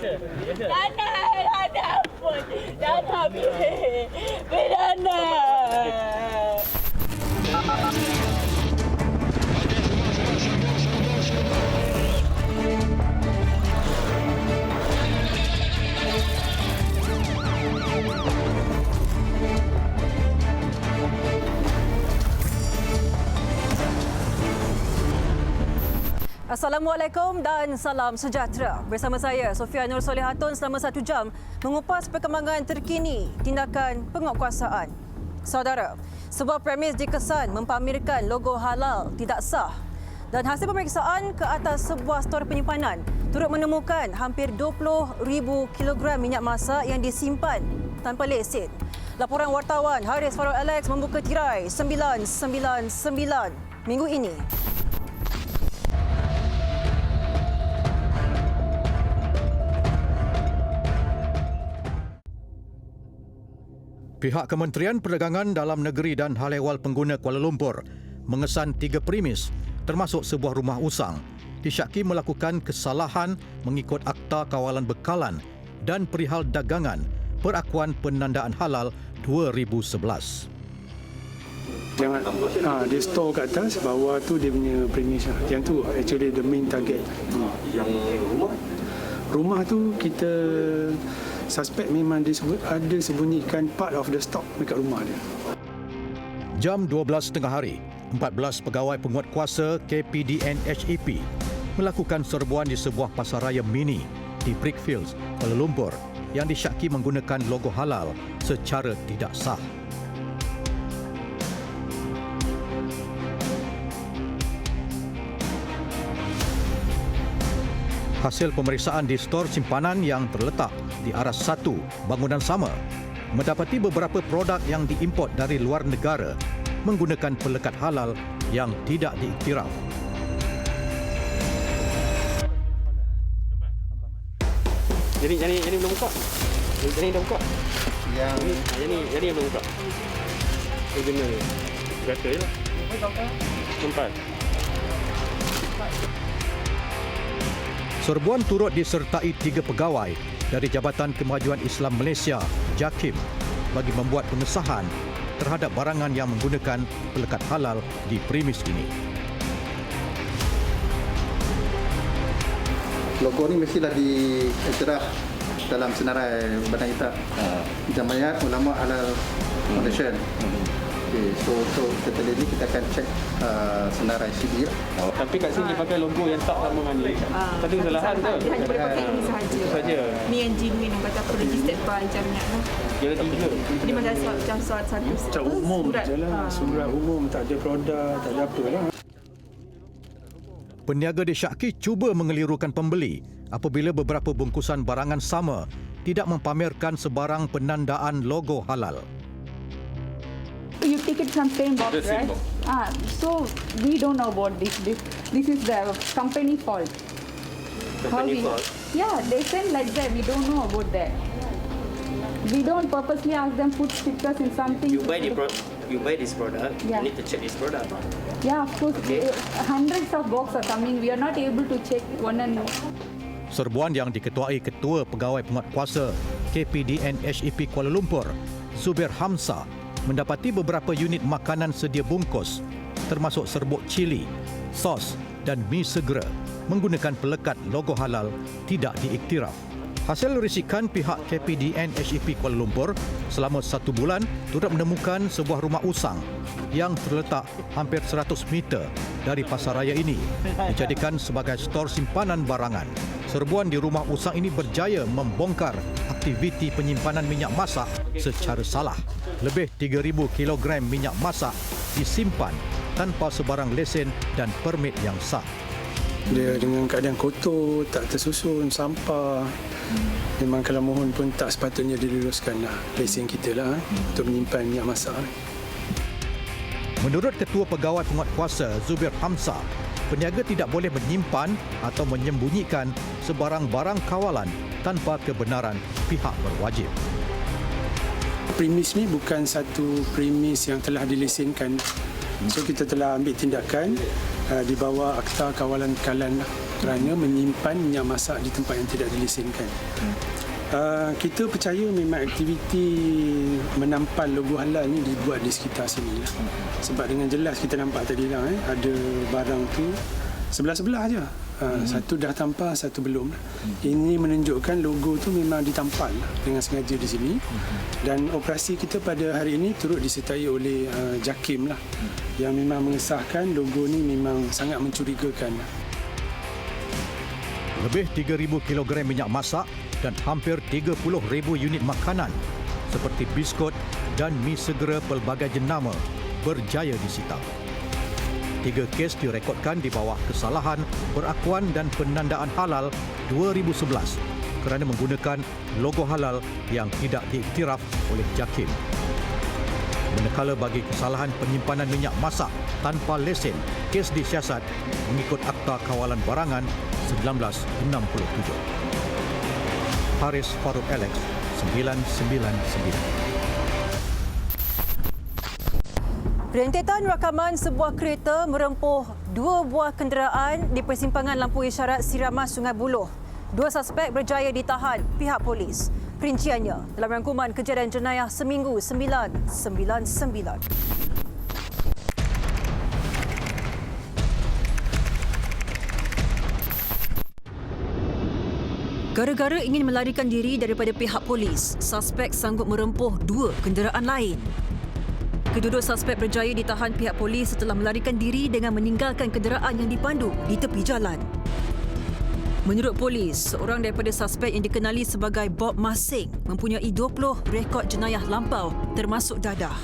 Dana pun. Dana Dana. Assalamualaikum dan salam sejahtera. Bersama saya, Sofia Nur Solehatun selama 1 jam mengupas perkembangan terkini tindakan penguatkuasaan. Saudara, sebuah premis dikesan mempamerkan logo halal tidak sah. Dan hasil pemeriksaan ke atas sebuah stor penyimpanan turut menemukan hampir 20,000 kilogram minyak masak yang disimpan tanpa lesen. Laporan wartawan Haris Farul Alex membuka tirai 999 minggu ini. Pihak Kementerian Perdagangan Dalam Negeri dan Hal Ehwal Pengguna Kuala Lumpur mengesan 3 premis termasuk sebuah rumah usang disyaki melakukan kesalahan mengikut Akta Kawalan Bekalan dan Perihal Dagangan Perakuan Penandaan Halal 2011. Jangan dia store kat atas, bawah tu dia punya premis lah. Yang tu actually the main target. Yang rumah tu kita suspek memang ada sembunyikan part of the stock dekat rumah dia. Jam 12 tengah hari, 14 pegawai penguatkuasa KPDN HEP melakukan serbuan di sebuah pasaraya mini di Brickfields, Kuala Lumpur yang disyaki menggunakan logo halal secara tidak sah. Hasil pemeriksaan di stor simpanan yang terletak di aras 1 bangunan sama mendapati beberapa produk yang diimport dari luar negara menggunakan pelekat halal yang tidak diiktiraf. Jadi belum buka. Jadi dah buka. Jadi yang belum buka. Ini benar. Biasa je lah. Tempat. Serbuan turut disertai 3 pegawai dari Jabatan Kemajuan Islam Malaysia, JAKIM, bagi membuat pengesahan terhadap barangan yang menggunakan pelekat halal di premis ini. Logo ni mestilah diiktiraf dalam senarai Badan Kitab Jamaiyat Ulama Halal Foundation. Okay, so setelah ini kita akan cek senarai CD. Tapi kat sini pakai logo yang tak sama dengan ni. Tadi kesalahan tu. Dia hanya boleh pakai ini sahaja. Ni yang genuine yang kata apa registered by Jamiat lah. Dia ada 3. Ini macam surat satu. Surat umum je lah. Surat umum, tak ada produk, tak ada apa lah. Peniaga disyaki cuba mengelirukan pembeli apabila beberapa bungkusan barangan sama tidak mempamerkan sebarang penandaan logo halal. You take it from same box, right? So we don't know about this. This is the company fault. Company fault? Yeah, they send like that. We don't know about that. We don't purposely ask them put stickers in something. You buy this product. Yeah. You need to check this product. Yeah, of course. Okay. Hundreds of boxes are coming. We are not able to check one and one. Serbuan yang diketuai Ketua Pegawai Penguatkuasa KPDN HEP Kuala Lumpur, Zubir Hamzah, mendapati beberapa unit makanan sedia bungkus termasuk serbuk cili, sos dan mi segera menggunakan pelekat logo halal tidak diiktiraf. Hasil risikan pihak KPDN HEP Kuala Lumpur selama 1 bulan turut menemukan sebuah rumah usang yang terletak hampir 100 meter dari pasaraya ini dijadikan sebagai stor simpanan barangan. Serbuan di rumah usang ini berjaya membongkar aktiviti penyimpanan minyak masak secara salah. Lebih 3,000 kilogram minyak masak disimpan tanpa sebarang lesen dan permit yang sah. Dia dengan keadaan kotor, tak tersusun, sampah. Memang kalau mohon pun tak sepatutnya diluluskan lah lesen kita lah untuk menyimpan minyak masak. Menurut Ketua Pegawai Penguatkuasa Zubir Hamzah, peniaga tidak boleh menyimpan atau menyembunyikan sebarang barang kawalan tanpa kebenaran pihak berwajib. Premis ni bukan satu premis yang telah dilesenkan. So kita telah ambil tindakan di bawah Akta Kawalan Bekalan lah. kerana menyimpan minyak masak di tempat yang tidak dilesenkan. Kita percaya memang aktiviti menampal logo halal ni dibuat di sekitar sini lah. Sebab dengan jelas kita nampak tadi lah, ada barang tu sebelah-sebelah aja. Satu dah tampal, satu belum. Ini menunjukkan logo tu memang ditampal dengan sengaja di sini. Dan operasi kita pada hari ini turut disertai oleh JAKIM lah, yang memang mengesahkan logo ni memang sangat mencurigakan. Lebih 3,000 kilogram minyak masak dan hampir 30,000 unit makanan seperti biskut dan mi segera pelbagai jenama berjaya disita. 3 kes direkodkan di bawah kesalahan perakuan dan penandaan halal 2011 kerana menggunakan logo halal yang tidak diiktiraf oleh JAKIM. Manakala bagi kesalahan penyimpanan minyak masak tanpa lesen, kes disiasat mengikut Akta Kawalan Barangan 1967. Haris Faruk Alex, 999. Rentetan rakaman sebuah kereta merempuh 2 buah kenderaan di persimpangan lampu isyarat Siramas Sungai Buloh. 2 suspek berjaya ditahan pihak polis. Perinciannya dalam rangkuman kejadian jenayah Seminggu 999. Gara-gara ingin melarikan diri daripada pihak polis, suspek sanggup merempuh 2 kenderaan lain. Kedua-dua suspek berjaya ditahan pihak polis setelah melarikan diri dengan meninggalkan kenderaan yang dipandu di tepi jalan. Menurut polis, seorang daripada suspek yang dikenali sebagai Bob Masing mempunyai 20 rekod jenayah lampau termasuk dadah.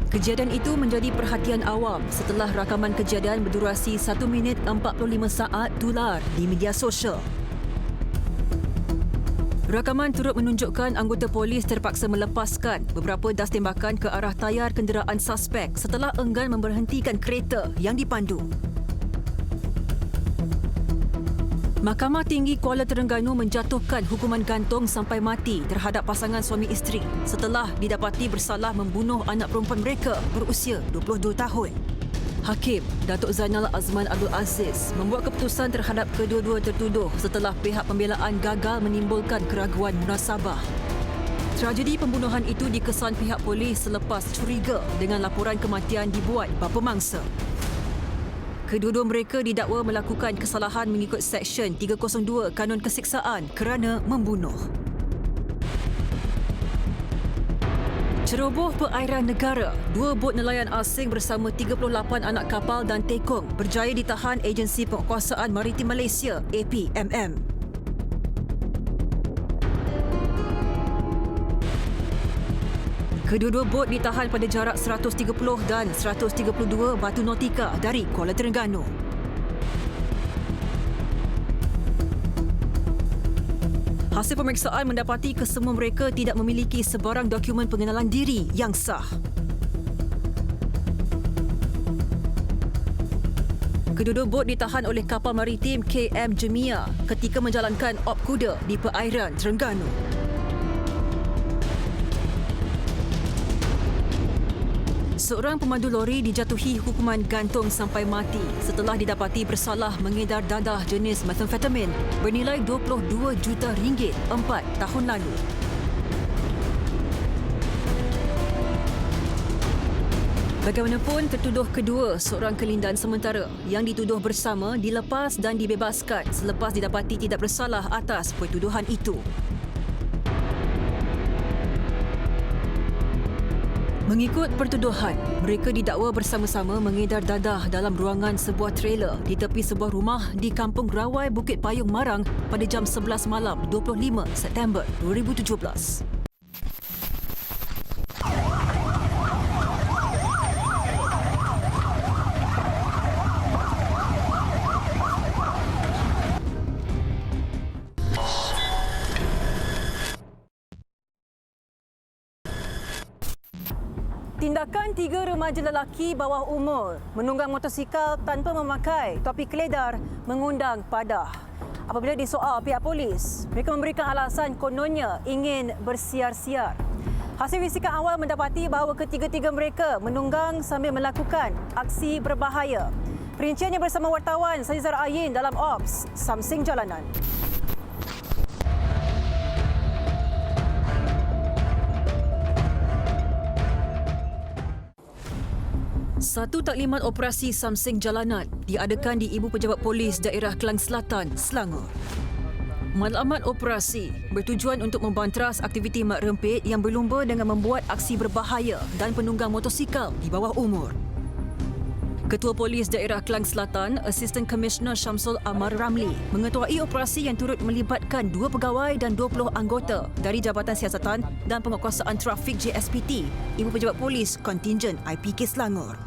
Kejadian itu menjadi perhatian awam setelah rakaman kejadian berdurasi 1 minit 45 saat tular di media sosial. Rakaman turut menunjukkan anggota polis terpaksa melepaskan beberapa das tembakan ke arah tayar kenderaan suspek setelah enggan memberhentikan kereta yang dipandu. Mahkamah Tinggi Kuala Terengganu menjatuhkan hukuman gantung sampai mati terhadap pasangan suami isteri setelah didapati bersalah membunuh anak perempuan mereka berusia 22 tahun. Hakim Datuk Zainal Azman Abdul Aziz membuat keputusan terhadap kedua-dua tertuduh setelah pihak pembelaan gagal menimbulkan keraguan munasabah. Tragedi pembunuhan itu dikesan pihak polis selepas curiga dengan laporan kematian dibuat bapa mangsa. Kedua-dua mereka didakwa melakukan kesalahan mengikut Seksyen 302 Kanun Keseksaan kerana membunuh. Ceroboh perairan negara, 2 bot nelayan asing bersama 38 anak kapal dan tekong berjaya ditahan Agensi Penguasaan Maritim Malaysia APMM. Kedua-dua bot ditahan pada jarak 130 dan 132 batu nautika dari Kuala Terengganu. Hasil pemeriksaan mendapati kesemua mereka tidak memiliki sebarang dokumen pengenalan diri yang sah. Kedua-dua bot ditahan oleh kapal maritim KM Jemia ketika menjalankan op kuda di perairan Terengganu. Seorang pemandu lori dijatuhi hukuman gantung sampai mati setelah didapati bersalah mengedar dadah jenis metamfetamin bernilai RM22 juta 4 tahun lalu. Bagaimanapun, tertuduh kedua, seorang kelindan sementara yang dituduh bersama dilepas dan dibebaskan selepas didapati tidak bersalah atas pertuduhan itu. Mengikut pertuduhan, mereka didakwa bersama-sama mengedar dadah dalam ruangan sebuah trailer di tepi sebuah rumah di Kampung Rawai, Bukit Payung, Marang pada jam 11 malam 25 September 2017. Tindakan 3 remaja lelaki bawah umur menunggang motosikal tanpa memakai topi keledar mengundang padah. Apabila disoal pihak polis, mereka memberikan alasan kononnya ingin bersiar-siar. Hasil risikan awal mendapati bahawa ketiga-tiga mereka menunggang sambil melakukan aksi berbahaya. Perinciannya bersama wartawan Saizar Ayin dalam Ops Samsing Jalanan. Satu taklimat operasi Samsing Jalanan diadakan di Ibu Pejabat Polis Daerah Kelang Selatan, Selangor. Matlamat operasi bertujuan untuk membanteras aktiviti mak rempit yang berlumba dengan membuat aksi berbahaya dan penunggang motosikal di bawah umur. Ketua Polis Daerah Kelang Selatan, Assistant Commissioner Syamsul Amar Ramli, mengetuai operasi yang turut melibatkan 2 pegawai dan 20 anggota dari Jabatan Siasatan dan Penguatkuasaan Trafik JSPT, Ibu Pejabat Polis Kontingen IPK Selangor.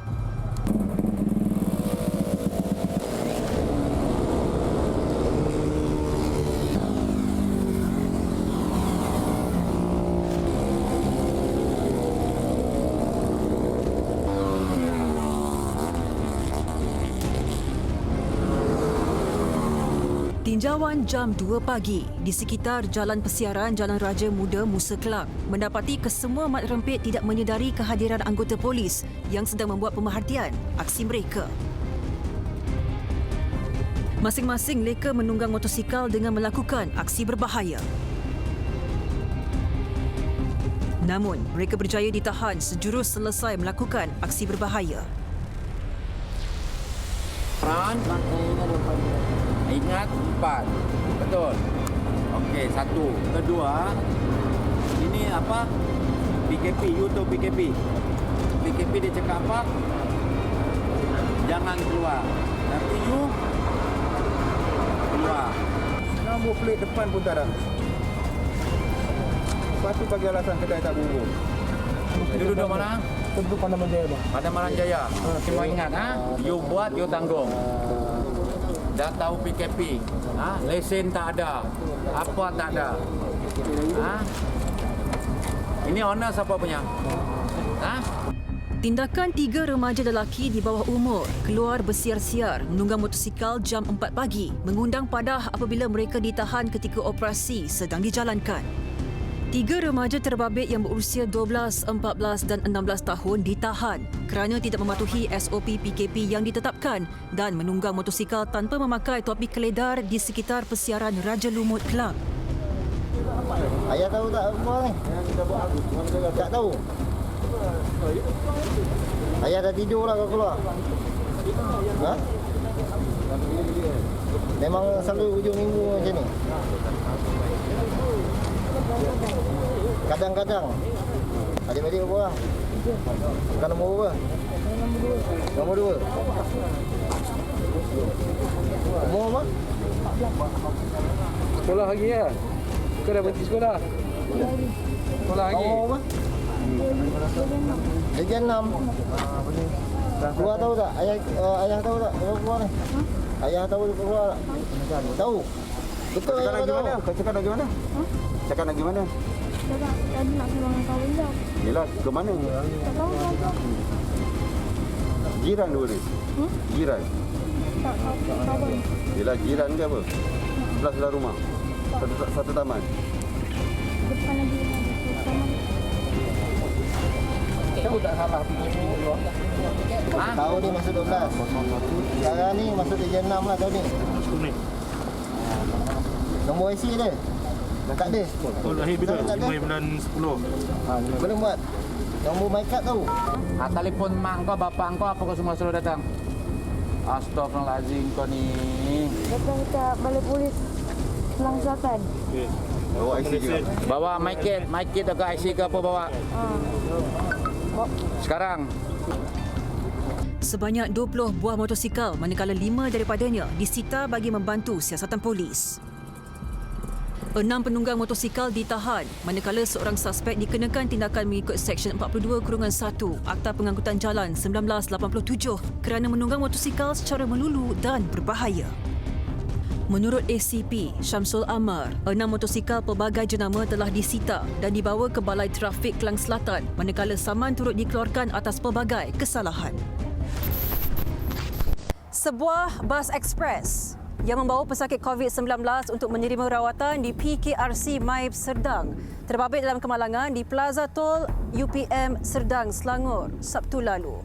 Tinjauan jam 2 pagi di sekitar Jalan Persiaran Jalan Raja Muda Musa Kelang mendapati kesemua mat rempit tidak menyedari kehadiran anggota polis yang sedang membuat pemerhatian aksi mereka. Masing-masing leka menunggang motosikal dengan melakukan aksi berbahaya. Namun, mereka berjaya ditahan sejurus selesai melakukan aksi berbahaya. Ingat 4. Betul. Okey, 1. Kedua, ini apa? PKP, you tahu PKP. PKP dia cakap apa? Jangan keluar. Nanti you keluar. Nombor plate depan pun tak ada. Lepas tu bagi alasan kedai tak bubur. Dia duduk mana? Duduk Pandaman Jaya, bang. Pandaman Jaya. Cuma ingat, you buat, you tanggung. Dah tahu PKP, lesen tak ada, apa tak ada. Ini owner siapa punya? Tindakan 3 remaja lelaki di bawah umur keluar bersiar-siar menunggang motosikal jam 4 pagi mengundang padah apabila mereka ditahan ketika operasi sedang dijalankan. 3 remaja terbabit yang berusia 12, 14 dan 16 tahun ditahan kerana tidak mematuhi SOP PKP yang ditetapkan dan menunggang motosikal tanpa memakai topi keledar di sekitar Persiaran Raja Lumut Kelang. Ayah tahu tak apa ni? Tak tahu. Ayah dah tidur lah kau keluar. Memang selalu hujung minggu macam ni. Kadang-kadang adik-adik berapa orang? Bukan nombor berapa? Nombor 2. Umur apa? Sekolah lagi ya? Kau dah berhenti sekolah? Sekolah lagi? Umur apa? Darjah 6. Keluar tahu tak? Ayah tahu tak? Keluar ni. Ayah tahu keluar tak? Tahu. Betul ayah tahu. Kau cakap nak pergi mana? Cakap nak pergi mana? Cakap tadi nak keluar dengan kawan jam. Yelah, ke mana? Tak tahu apa. Jiran dua ni? Jiran? Tak kawan. Yelah, jiran ke apa? Sebelah rumah? Satu taman? Depan lagi. Tahu tak salah PKP keluar? Tahu ni masuk 12. Sekarang ni masuk darjah 6 lah tahun ni. Nombor IC dia? Tak ada. Oh, lahir bila? 5 bulan 10. Belum buat. Nombor my card tahu. Telefon mak kau, bapak kau, apa kau semua suruh datang? Astaghfirullahaladzim kau ni. Datang ke Balai Polis Kelang Selatan. Okey. Bawa IC juga. Bawa my kit atau IC ke apa bawa? Sekarang. Sebanyak 20 buah motosikal manakala 5 daripadanya disita bagi membantu siasatan polis. 6 penunggang motosikal ditahan manakala seorang suspek dikenakan tindakan mengikut Seksyen 42/1 Akta Pengangkutan Jalan 1987 kerana menunggang motosikal secara melulu dan berbahaya. Menurut ACP Syamsul Amar, 6 motosikal pelbagai jenama telah disita dan dibawa ke Balai Trafik Kelang Selatan manakala saman turut dikeluarkan atas pelbagai kesalahan. Sebuah bas ekspres yang membawa pesakit COVID-19 untuk menerima rawatan di PKRC Maib Serdang terbabit dalam kemalangan di Plaza Tol UPM Serdang, Selangor, Sabtu lalu.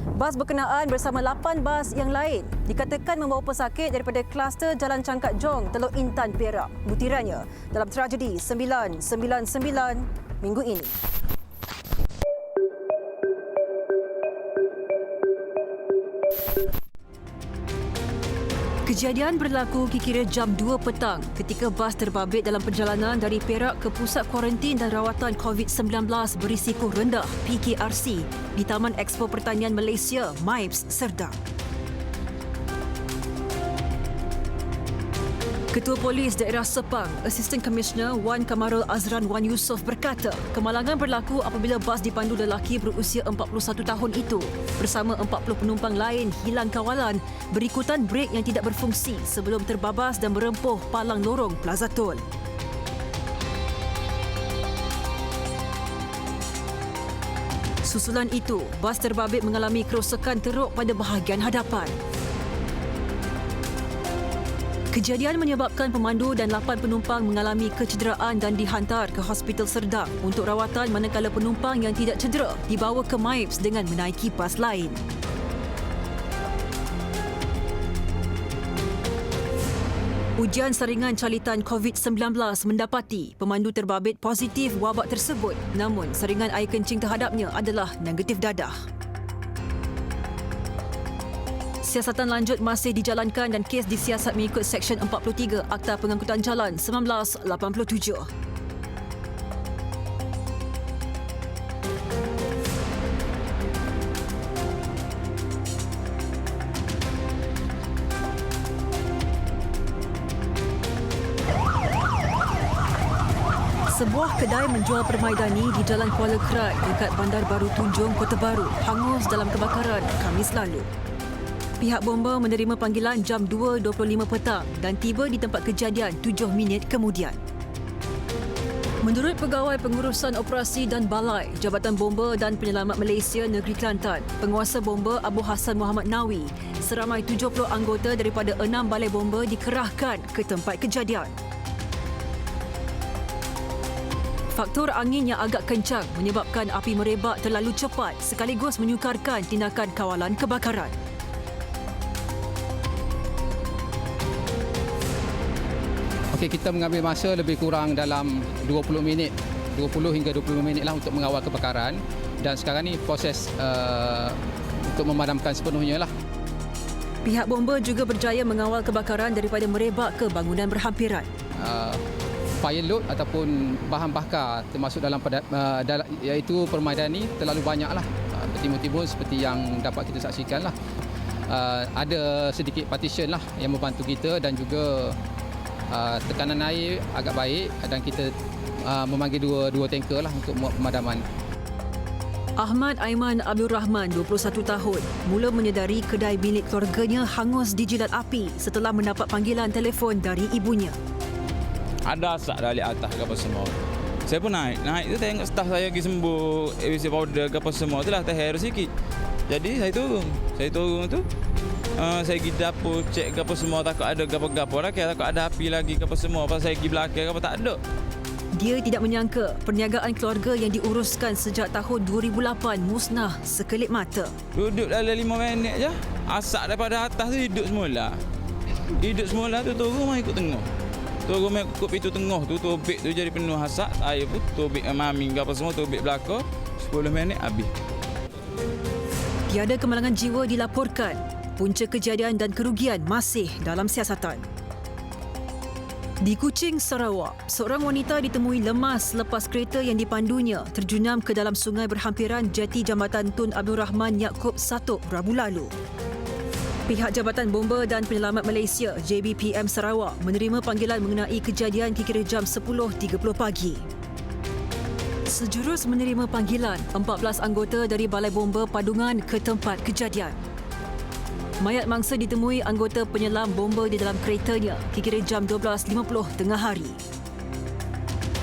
Bas berkenaan bersama 8 bas yang lain dikatakan membawa pesakit daripada kluster Jalan Cangkat Jong, Teluk Intan, Perak. Butirannya dalam tragedi 999 minggu ini. Kejadian berlaku kira-kira jam 2 petang ketika bas terbabit dalam perjalanan dari Perak ke Pusat Kuarantin dan Rawatan COVID-19 Berisiko Rendah PKRC di Taman Expo Pertanian Malaysia MIPS Serdang. Ketua Polis Daerah Sepang, Assistant Commissioner Wan Kamarul Azran Wan Yusof berkata, kemalangan berlaku apabila bas dipandu lelaki berusia 41 tahun itu bersama 40 penumpang lain hilang kawalan berikutan brek yang tidak berfungsi sebelum terbabas dan merempuh palang lorong Plaza Tol. Susulan itu, bas terbabit mengalami kerosakan teruk pada bahagian hadapan. Kejadian menyebabkan pemandu dan 8 penumpang mengalami kecederaan dan dihantar ke Hospital Serdang untuk rawatan manakala penumpang yang tidak cedera dibawa ke MIPS dengan menaiki bas lain. Ujian saringan calitan COVID-19 mendapati pemandu terbabit positif wabak tersebut, namun saringan air kencing terhadapnya adalah negatif dadah. Siasatan lanjut masih dijalankan dan kes disiasat mengikut Seksyen 43 Akta Pengangkutan Jalan 1987. Sebuah kedai menjual permaidani di Jalan Kuala Krai dekat Bandar Baru Tunjung, Kota Baru hangus dalam kebakaran Khamis lalu. Pihak bomba menerima panggilan jam 2.25 petang dan tiba di tempat kejadian 7 minit kemudian. Menurut Pegawai Pengurusan Operasi dan Balai Jabatan Bomba dan Penyelamat Malaysia Negeri Kelantan, penguasa bomba Abu Hassan Muhammad Nawi, seramai 70 anggota daripada 6 balai bomba dikerahkan ke tempat kejadian. Faktor angin yang agak kencang menyebabkan api merebak terlalu cepat sekaligus menyukarkan tindakan kawalan kebakaran. Okey, kita mengambil masa lebih kurang dalam 20 hingga 25 minit lah untuk mengawal kebakaran, dan sekarang ni proses untuk memadamkan sepenuhnya lah. Pihak bomba juga berjaya mengawal kebakaran daripada merebak ke bangunan berhampiran. Fire load ataupun bahan bakar termasuk dalam iaitu permaidani terlalu banyak lah. Bertimbun-timbun seperti yang dapat kita saksikan lah. Ada sedikit partition lah yang membantu kita, dan juga tekanan air agak baik, dan kita memanggil dua tanker lah untuk pemadaman. Ahmad Aiman Abdul Rahman, 21 tahun, mula menyedari kedai milik keluarganya hangus dijilat api setelah mendapat panggilan telefon dari ibunya. Ada asap dari atas apa semua. Saya pun naik tu tengok staf saya pergi sembuh ABC powder apa semua tu lah, terharu sikit. Jadi saya turun tu. Saya pergi dapur cek apa semua, takut ada gapo-gapo lah, takut ada api lagi apa semua. Pas saya pergi belakang apa tak ada. Dia tidak menyangka perniagaan keluarga yang diuruskan sejak tahun 2008 musnah sekelip mata. Duduk dalam 5 minit je, asap daripada atas tu hidup semula. Hidup semula tu turun mai ikut tengah. Turun mai ikut pintu tengah tu, tobek tu jadi penuh asap. Saya pun tobek mami apa semua, tobek belakang. 10 minit habis. Tiada kemalangan jiwa dilaporkan. Punca kejadian dan kerugian masih dalam siasatan. Di Kuching, Sarawak, seorang wanita ditemui lemas lepas kereta yang dipandunya terjunam ke dalam sungai berhampiran jeti Jambatan Tun Abdul Rahman Yaakob Satok Rabu lalu. Pihak Jabatan Bomba dan Penyelamat Malaysia JBPM Sarawak menerima panggilan mengenai kejadian kira-kira jam 10.30 pagi. Sejurus menerima panggilan 14 anggota dari Balai Bomba Padungan ke tempat kejadian. Mayat mangsa ditemui anggota penyelam bomba di dalam keretanya kira-kira jam 12.50 tengah hari.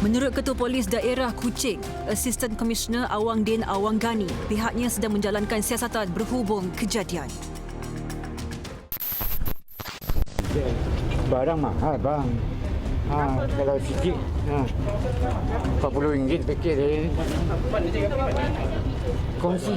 Menurut Ketua Polis Daerah Kuching, Assistant Commissioner Awang Din Awang Gani, pihaknya sedang menjalankan siasatan berhubung kejadian. Barang mahal bang. Kalau sikit RM40 paket kongsi.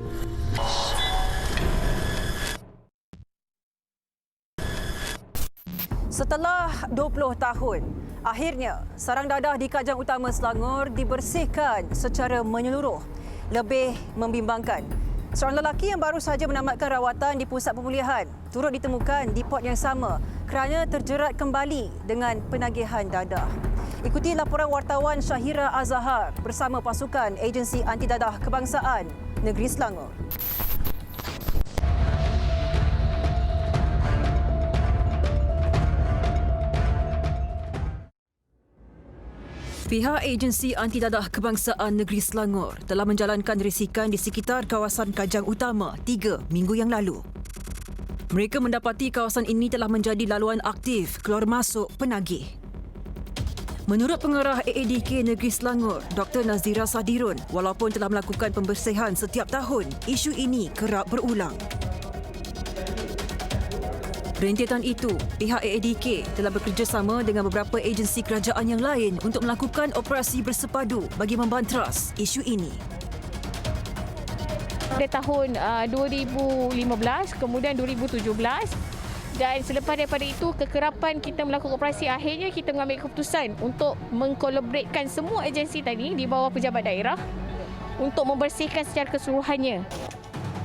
Setelah 20 tahun, akhirnya sarang dadah di Kajang Utama Selangor dibersihkan secara menyeluruh. Lebih membimbangkan, seorang lelaki yang baru saja menamatkan rawatan di pusat pemulihan turut ditemukan di port yang sama kerana terjerat kembali dengan penagihan dadah. Ikuti laporan wartawan Syahira Azhar bersama pasukan Agensi Anti Dadah Kebangsaan Negeri Selangor. Pihak Agensi Anti Dadah Kebangsaan Negeri Selangor telah menjalankan risikan di sekitar kawasan Kajang Utama 3 minggu yang lalu. Mereka mendapati kawasan ini telah menjadi laluan aktif keluar masuk penagih. Menurut Pengarah AADK Negeri Selangor, Dr. Nazira Sadirun, walaupun telah melakukan pembersihan setiap tahun, isu ini kerap berulang. Rentetan itu, pihak AADK telah bekerjasama dengan beberapa agensi kerajaan yang lain untuk melakukan operasi bersepadu bagi membantras isu ini. Pada tahun 2015, kemudian 2017 dan selepas daripada itu kekerapan kita melakukan operasi, akhirnya kita mengambil keputusan untuk mengkolaboratkan semua agensi tadi di bawah pejabat daerah untuk membersihkan secara keseluruhannya.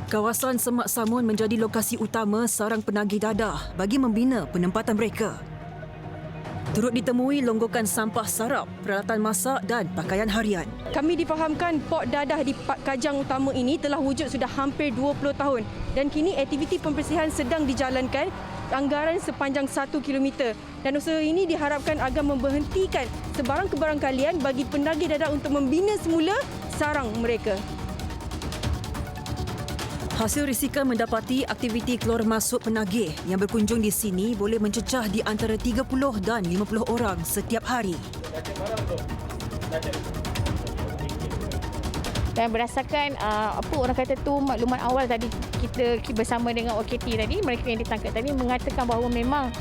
Kawasan Semak Samun menjadi lokasi utama sarang penagih dadah bagi membina penempatan mereka. Turut ditemui longgokan sampah sarap, peralatan masak dan pakaian harian. Kami difahamkan port dadah di Kajang Utama ini telah wujud sudah hampir 20 tahun dan kini aktiviti pembersihan sedang dijalankan anggaran sepanjang 1 km dan usaha ini diharapkan agar memberhentikan sebarang kebarangkalian bagi penagih dadah untuk membina semula sarang mereka. Hasil risikan mendapati aktiviti keluar masuk penagih yang berkunjung di sini boleh mencecah di antara 30 dan 50 orang setiap hari. Dan berdasarkan apa orang kata tu maklumat awal tadi kita bersama dengan OKT tadi, mereka yang ditangkap tadi mengatakan bahawa memang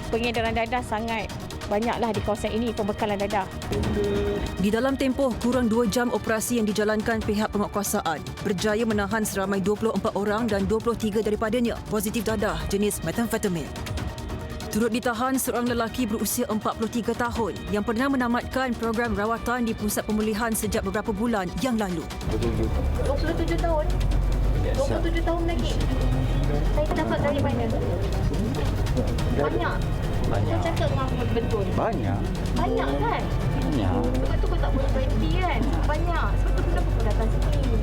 pengedaran dadah sangat banyaklah di kawasan ini, pembekalan dadah. Di dalam tempoh kurang 2 jam operasi yang dijalankan pihak penguatkuasaan, berjaya menahan seramai 24 orang dan 23 daripadanya positif dadah jenis metamfetamin. Turut ditahan seorang lelaki berusia 43 tahun yang pernah menamatkan program rawatan di pusat pemulihan sejak beberapa bulan yang lalu. 27 tahun? 27 tahun lagi? Saya dapat dari mana? Banyak. Saya cakap dengan betul. Banyak. Banyak kan? Banyak. Sebab tu kau tak boleh berhenti kan? Banyak. Sebab tu kenapa kau datang sini?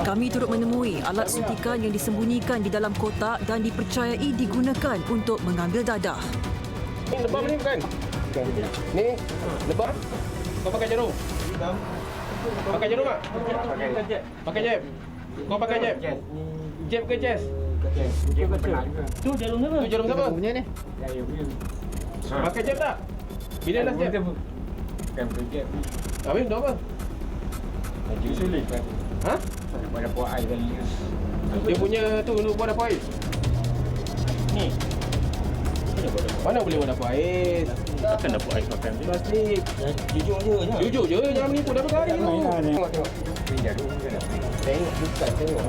Kami turut menemui alat suntikan yang disembunyikan di dalam kotak dan dipercayai digunakan untuk mengambil dadah. Ni lebam ni bukan? Ni lebam? Kau pakai jarum? Pakai jarum tak? Pakai jab. Kau pakai jab? Jab ke chest? Tu jarum siapa? Tu jarum siapa? Punya ni. Pakai jab tak? Bila last jab? Bukan jab. Habis untuk apa? Lagi sulit kan? Ha? Buat dapur air dan dia punya tu untuk buat dapur air. Ni. Mana boleh buat dapur air? Takkan dapur air pakai ni. Plastik. Jujur je. Jujur je, jangan menipu dah berapa hari tu. Tengok. Tengok bukan tengok.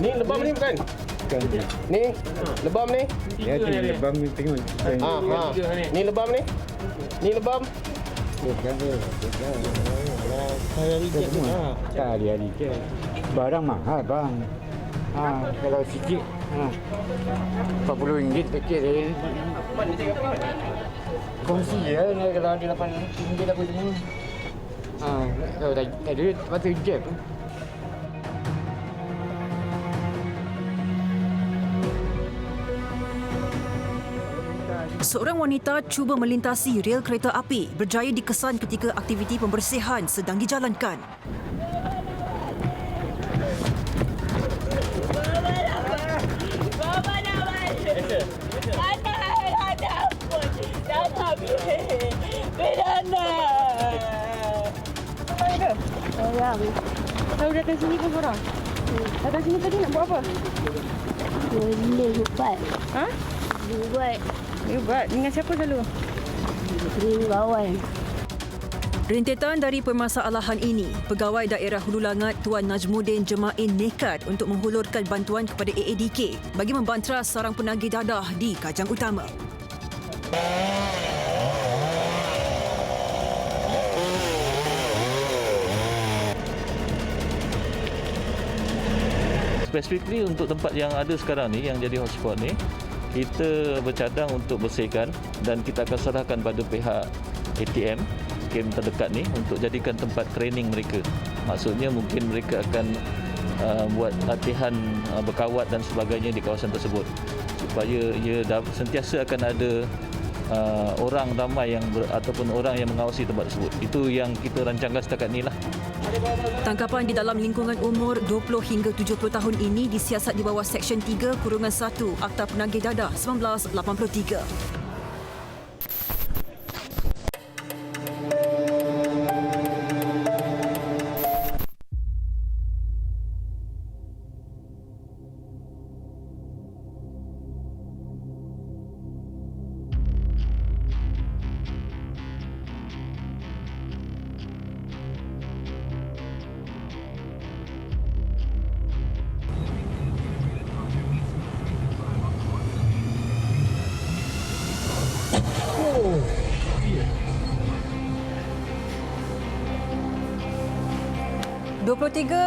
Ni lebam ni bukan? Bukan. Ni lebam ni? Ya tu lebam ni tengok. Ni lebam ni? Ni lebam? Bukan dia. Hari-hari je lah. Tak hari-hari je. Barang mahal bang. Kalau sikit 40 ringgit sikit je. Kongsi je kalau ada 8 ringgit apa semua. Kalau tak ada duit patut jeb. Seorang wanita cuba melintasi rel kereta api berjaya dikesan ketika aktiviti pembersihan sedang dijalankan. Tahu datang sini pun korang? Datang sini tadi nak buat apa? Boleh buat. Ha? Buat. You buat dengan siapa selalu? Dengan kawan. Rentetan dari permasalahan ini, Pegawai Daerah Hulu Langat Tuan Najmuddin Jemain nekat untuk menghulurkan bantuan kepada AADK bagi membantras sarang penagih dadah di Kajang Utama. Specifically untuk tempat yang ada sekarang ni, yang jadi hotspot ni, kita bercadang untuk bersihkan dan kita akan serahkan pada pihak ATM, kem terdekat ni untuk jadikan tempat training mereka. Maksudnya mungkin mereka akan buat latihan berkawat dan sebagainya di kawasan tersebut supaya ia sentiasa akan ada orang ramai ataupun orang yang mengawasi tempat tersebut. Itu yang kita rancangkan setakat ni lah. Tangkapan di dalam lingkungan umur 20 hingga 70 tahun ini disiasat di bawah Seksyen 3-1 Akta Penagih Dadah 1983.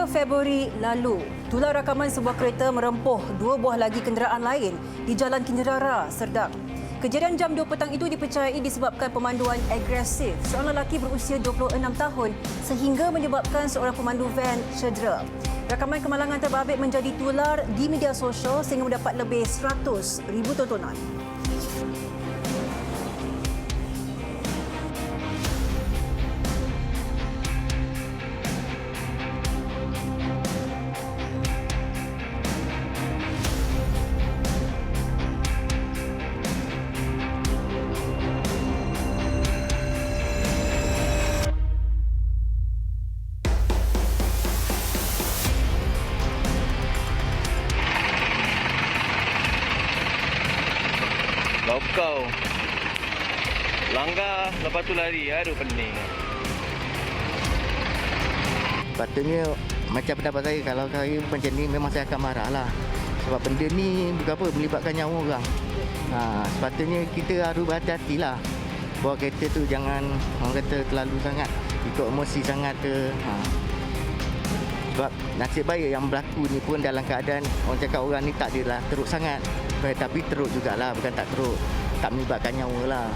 Februari lalu, tular rakaman sebuah kereta merempuh 2 buah lagi kenderaan lain di Jalan Kinderara, Serdang. Kejadian jam 2 petang itu dipercayai disebabkan pemanduan agresif seorang lelaki berusia 26 tahun sehingga menyebabkan seorang pemandu van cedera. Rakaman kemalangan terbabit menjadi tular di media sosial sehingga mendapat lebih 100,000 tontonan. Kau langgar lepas tu lari, aduh pening. Patutnya macam pendapat saya, kalau saya macam ni memang saya akan marah lah. Sebab benda ni berapa melibatkan nyawa orang. Sepatutnya kita harus berhati-hati lah. Bawa kereta tu jangan orang kata terlalu sangat ikut emosi sangat ke. Sebab nasib baik yang berlaku ni pun dalam keadaan orang cakap orang ni tak adalah teruk sangat. Tapi teruk jugalah, bukan tak teruk. Tak melibatkan nyawa lah.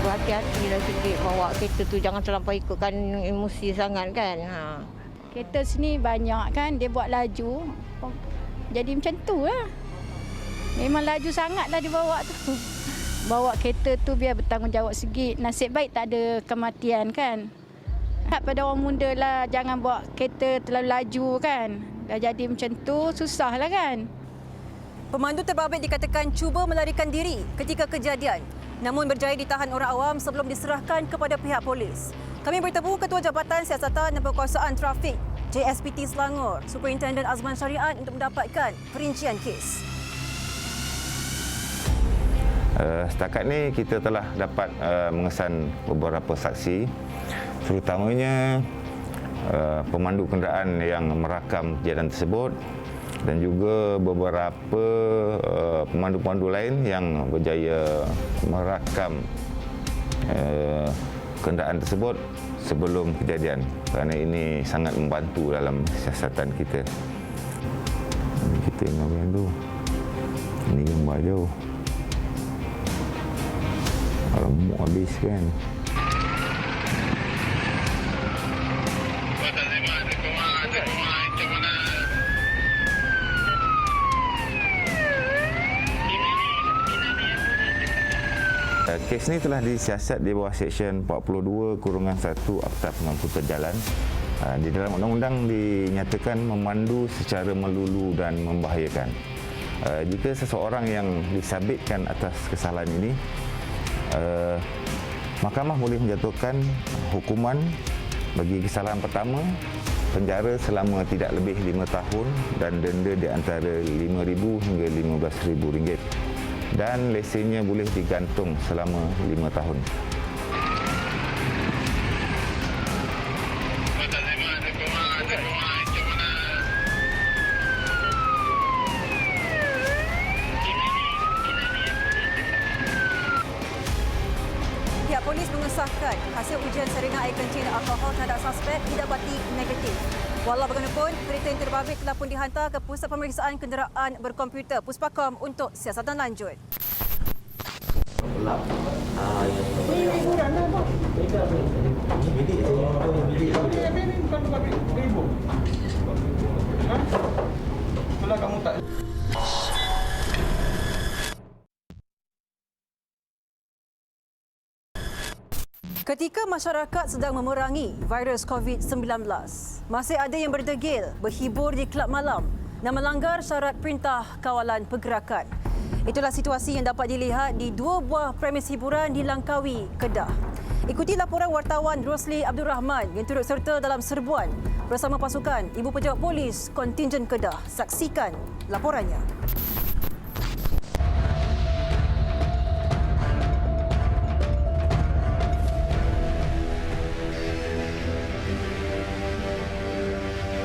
Berhati-hatilah sikit bawa kereta tu, jangan terlampau ikutkan emosi sangat kan. Kereta sini banyak kan, dia buat laju. Jadi macam tu lah. Memang laju sangatlah dia bawa tu. Bawa kereta tu biar bertanggungjawab sikit. Nasib baik tak ada kematian kan. Pada orang muda lah, jangan bawa kereta terlalu laju kan. Dah jadi macam tu, susah lah kan. Pemandu terbabit dikatakan cuba melarikan diri ketika kejadian, namun berjaya ditahan orang awam sebelum diserahkan kepada pihak polis. Kami bertemu Ketua Jabatan Siasatan dan Penguasaan Trafik JSPT Selangor, Superintendent Azman Syariat untuk mendapatkan perincian kes. Setakat ni kita telah dapat mengesan beberapa saksi, terutamanya pemandu kenderaan yang merakam kejadian tersebut dan juga beberapa pemandu-pemandu lain yang berjaya merakam kenderaan tersebut sebelum kejadian, kerana ini sangat membantu dalam siasatan kita. Kita ingat dulu, ini gambar jauh. Remuk habis kan. Kes ini telah disiasat di bawah Seksyen 42-1 Akta Pengangkutan Jalan. Di dalam undang-undang dinyatakan memandu secara melulu dan membahayakan. Jika seseorang yang disabitkan atas kesalahan ini, mahkamah boleh menjatuhkan hukuman bagi kesalahan pertama penjara selama tidak lebih 5 tahun dan denda di antara RM5,000 hingga RM15,000 dan lesennya boleh digantung selama 5 tahun. Pihak polis mengesahkan hasil ujian saringan air kencing dan alkohol terhadap suspek didapati negatif. Walau bagaimanapun, kereta yang terbabit telah pun dihantar ke Pusat Pemeriksaan Kenderaan Berkomputer Puspakom untuk siasatan lanjut. Itulah kamu tak. Ketika masyarakat sedang memerangi virus COVID-19, masih ada yang berdegil berhibur di kelab malam dan melanggar syarat perintah kawalan pergerakan. Itulah situasi yang dapat dilihat di 2 buah premis hiburan di Langkawi, Kedah. Ikuti laporan wartawan Rosli Abdul Rahman yang turut serta dalam serbuan bersama pasukan Ibu Pejabat Polis Kontingen Kedah. Saksikan laporannya.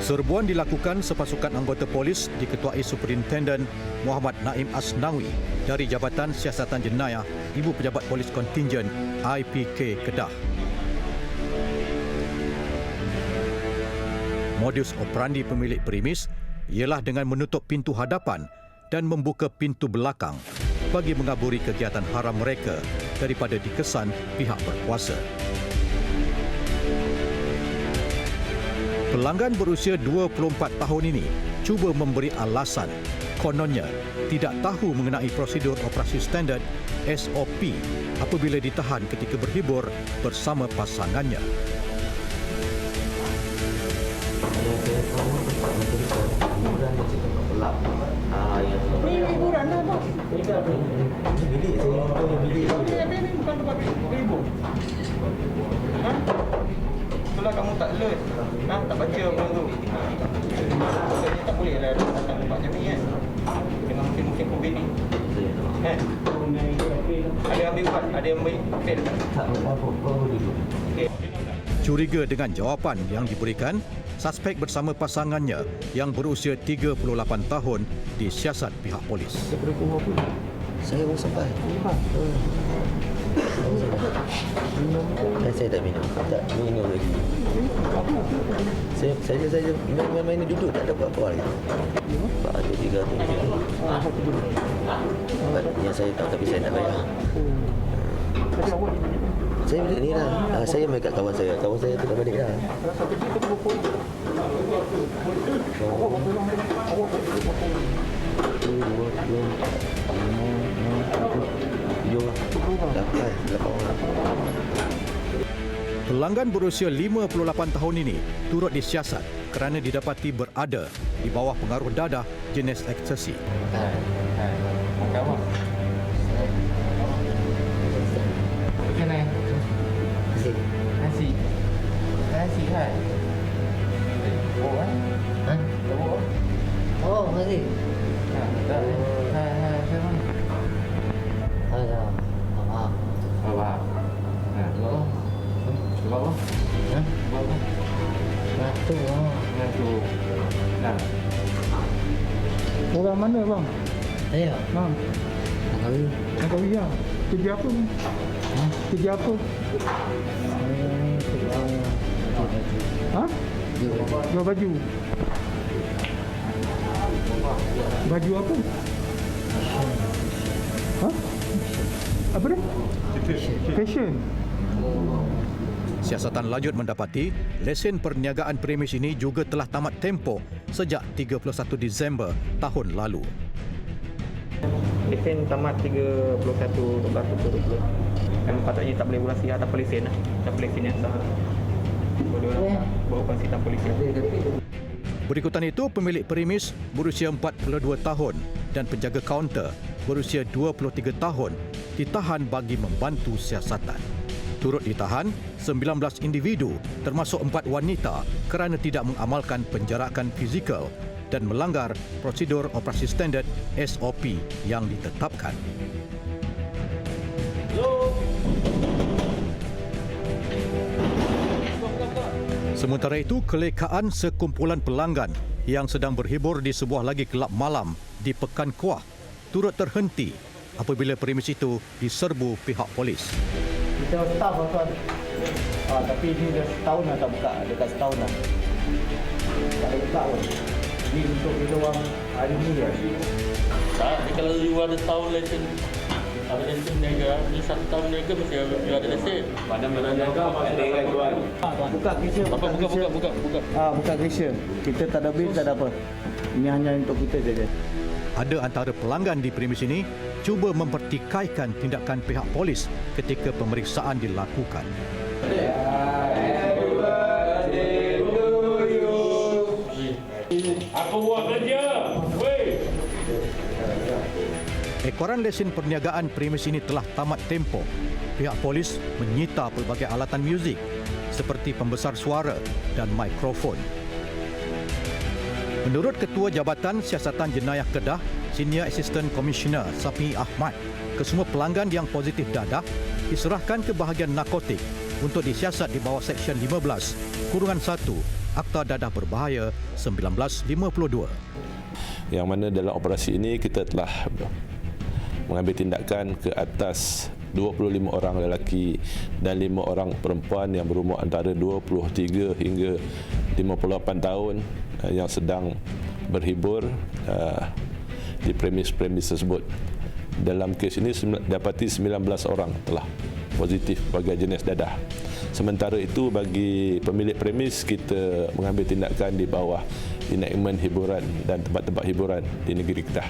Serbuan dilakukan sepasukan anggota polis diketuai Superintenden Muhammad Naim Asnawi dari Jabatan Siasatan Jenayah Ibu Pejabat Polis Kontingen IPK Kedah. Modus operandi pemilik premis ialah dengan menutup pintu hadapan dan membuka pintu belakang bagi mengaburi kegiatan haram mereka daripada dikesan pihak berkuasa. Pelanggan berusia 24 tahun ini cuba memberi alasan kononnya tidak tahu mengenai prosedur operasi standard SOP apabila ditahan ketika berhibur bersama pasangannya. Ini hiburan lah, Bang. Bilik bukan tempat hibur. Itulah kamu tak alert. Tak baca pun tu. Maksudnya tak boleh lah datang tempat macam ni kan. Dengan musim-musim COVID ni. Kan? Ada ambil ubat, ada yang ambil fail. Tak apa-apa. Okey. Curiga dengan jawapan yang diberikan, suspek bersama pasangannya yang berusia 38 tahun disiasat pihak polis. Saya baru sampai. Saya tak minum. Tak minum lagi. Saya main duduk tak ada apa-apa lagi. Pak ada 3 tu. Yang saya tak, tapi saya tak bayar. Saya balik ni lah. Saya main kat kawan saya. Kawan saya tu dah balik dah. Pelanggan berusia 58 tahun ini turut disiasat kerana didapati berada di bawah pengaruh dadah jenis ekstasi. Nasi kan? Oh, nasi. Orang mana bang? Saya. Bang. Langkawi ya. Kerja apa? Kerja apa? Ha? Jual baju. Baju apa? Ha? Apa dia? Fashion. Siasatan lanjut mendapati lesen perniagaan premis ini juga telah tamat tempoh sejak 31 Disember tahun lalu. Lesen tamat 31 Oktober 2020. Yang patutnya tak boleh beroperasi tanpa lesen lah. Tanpa lesen yang sah. Beroperasi tanpa lesen. Berikutan itu, pemilik premis berusia 42 tahun dan penjaga kaunter berusia 23 tahun ditahan bagi membantu siasatan. Turut ditahan 19 individu termasuk 4 wanita kerana tidak mengamalkan penjarakan fizikal dan melanggar prosedur operasi standard SOP yang ditetapkan. Sementara itu, kelekaan sekumpulan pelanggan yang sedang berhibur di sebuah lagi kelab malam di Pekan Kuah turut terhenti apabila premis itu diserbu pihak polis. Kita staff tuan. Tapi ini dah setahun dah tak buka, dekat setahun dah. Tak ada buka pun. Ini untuk kita orang hari ni ya. Tak, kalau you ada tahun lesen, ada lesen niaga, ni 1 tahun niaga mesti you ada lesen. Mana-mana niaga ada yang jual. Buka kisah. Apa buka. Buka kisah. Kita tak ada bil, tak ada apa. Ini hanya untuk kita saja. Ada antara pelanggan di premis ini cuba mempertikaikan tindakan pihak polis ketika pemeriksaan dilakukan. Apa buat kerja? Weh. Ekoran lesen perniagaan premis ini telah tamat tempoh. Pihak polis menyita pelbagai alatan muzik seperti pembesar suara dan mikrofon. Menurut Ketua Jabatan Siasatan Jenayah Kedah, Senior Assistant Commissioner Safi Ahmad, kesemua pelanggan yang positif dadah diserahkan ke bahagian narkotik untuk disiasat di bawah Seksyen 15/1 Akta Dadah Berbahaya 1952. Yang mana dalam operasi ini kita telah mengambil tindakan ke atas 25 orang lelaki dan 5 orang perempuan yang berumur antara 23 hingga 58 tahun yang sedang berhibur di premis-premis tersebut. Dalam kes ini dapati 19 orang telah positif sebagai jenis dadah. Sementara itu bagi pemilik premis kita mengambil tindakan di bawah enakmen hiburan dan tempat-tempat hiburan di negeri Kedah.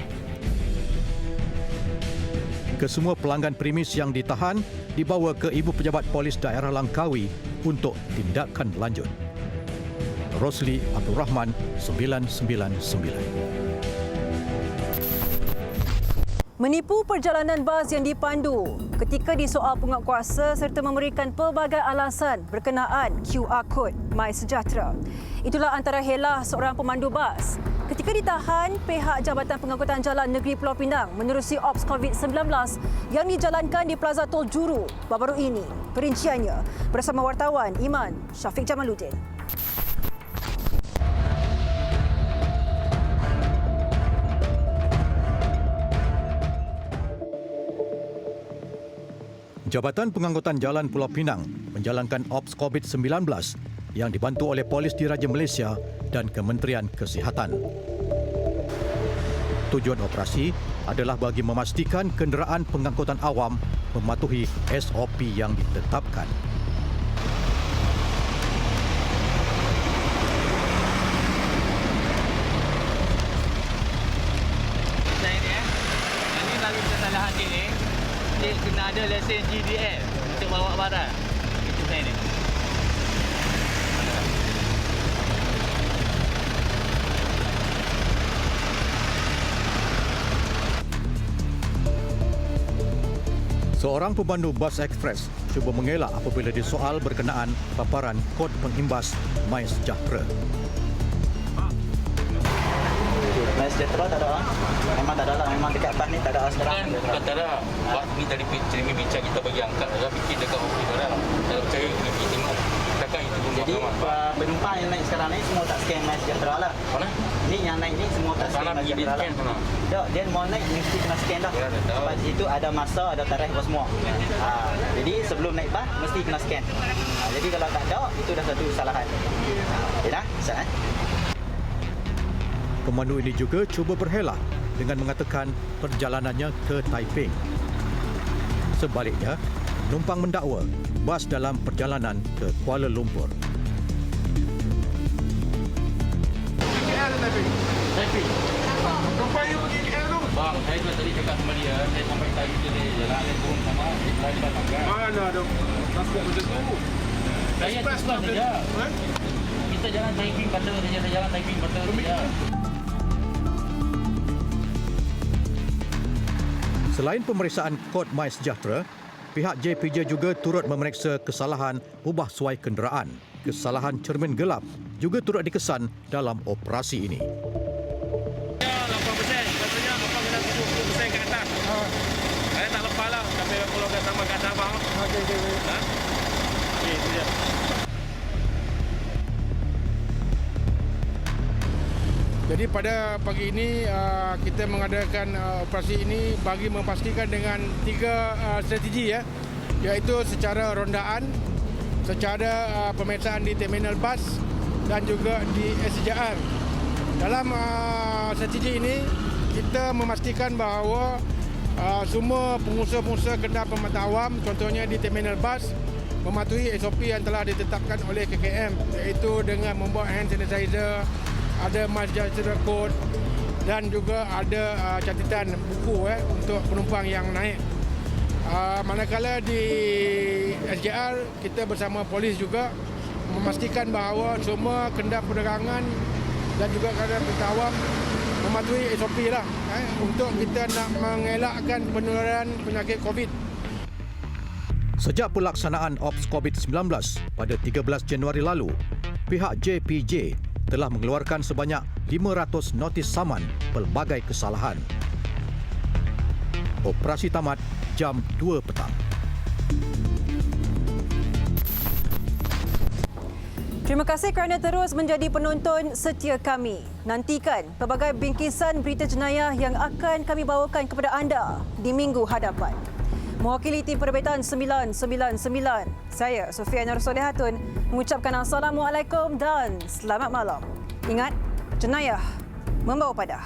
Kesemua pelanggan premis yang ditahan dibawa ke Ibu Pejabat Polis Daerah Langkawi untuk tindakan lanjut. Rosli Abdul Rahman, 999. Menipu perjalanan bas yang dipandu ketika disoal penguatkuasa serta memberikan pelbagai alasan berkenaan QR Code MySejahtera. Itulah antara helah seorang pemandu bas. Ketika ditahan, pihak Jabatan Pengangkutan Jalan Negeri Pulau Pinang menerusi Ops COVID-19 yang dijalankan di Plaza Tol Juru baru-baru ini. Perinciannya bersama wartawan Iman Syafiq Jamaluddin. Jabatan Pengangkutan Jalan Pulau Pinang menjalankan Ops COVID-19 yang dibantu oleh Polis Diraja Malaysia dan Kementerian Kesihatan. Tujuan operasi adalah bagi memastikan kenderaan pengangkutan awam mematuhi SOP yang ditetapkan. Ini lalu kesalahan ini, dia kena ada lesen GDL untuk bawa barang. Itu saya ni. Seorang pemandu bas ekspres cuba mengelak apabila disoal berkenaan paparan kod pengimbas MySejahtera. MySejahtera tak ada. Memang tak ada lah. Memang dekat PAS ni tak ada sekarang. Bukan tak ada. Bas ni tadi bincang kita bagi angkat. Saya fikir dekat ofis orang. Saya percaya pergi tengok. Takkan itu pun. Jadi penumpang yang naik sekarang ni semua tak scan MySejahtera lah. Mana? Ni yang naik ni semua tak scan MySejahtera lah. Dia mau naik mesti kena scan dah. Sebab di situ ada masa, ada tarikh apa semua. Jadi sebelum naik bas mesti kena scan. Jadi kalau tak ada, itu dah satu kesalahan. Ya dah? Sah. Pemandu ini juga cuba berhelah dengan mengatakan perjalanannya ke Taiping. Sebaliknya, penumpang mendakwa bas dalam perjalanan ke Kuala Lumpur. Taiping. Tumpang you pergi KL tu? Bang, saya juga tadi cakap sama dia. Saya sampai Taiping dia jalan dia turun sama. Dia lari batang kan? Mana ada transport macam tu? Saya express saja. Kita jalan Taiping Batang saja. Saya jalan Taiping Batang saja. Selain pemeriksaan kod MySejahtera, Pihak JPJ juga turut memeriksa kesalahan ubah suai kenderaan. Kesalahan cermin gelap juga turut dikesan dalam operasi ini. 8%, katanya abang kena 70% ke atas. Saya tak lepas lah, sampai kalau kat sama kat abang. Okey, itu je. Jadi pada pagi ini kita mengadakan operasi ini bagi memastikan dengan 3 strategi ya, iaitu secara rondaan, secara pemeriksaan di terminal bas dan juga di SJR. Dalam strategi ini kita memastikan bahawa semua pengusaha-pengusaha kedai pemantauan, contohnya di terminal bas, mematuhi SOP yang telah ditetapkan oleh KKM, iaitu dengan membawa hand sanitizer, ada mask code dan juga ada catatan buku untuk penumpang yang naik. Manakala di SJR, kita bersama polis juga memastikan bahawa semua kendai perdagangan dan juga kedai pemantauan mematuhi SOP lah untuk kita nak mengelakkan penularan penyakit COVID. Sejak pelaksanaan Ops COVID-19 pada 13 Januari lalu, pihak JPJ telah mengeluarkan sebanyak 500 notis saman pelbagai kesalahan. Operasi tamat jam 2 petang. Terima kasih kerana terus menjadi penonton setia kami. Nantikan pelbagai bingkisan berita jenayah yang akan kami bawakan kepada anda di minggu hadapan. Mewakili tim penerbitan 999, saya Sofia Nur Solehatun mengucapkan Assalamualaikum dan selamat malam. Ingat, jenayah membawa padah.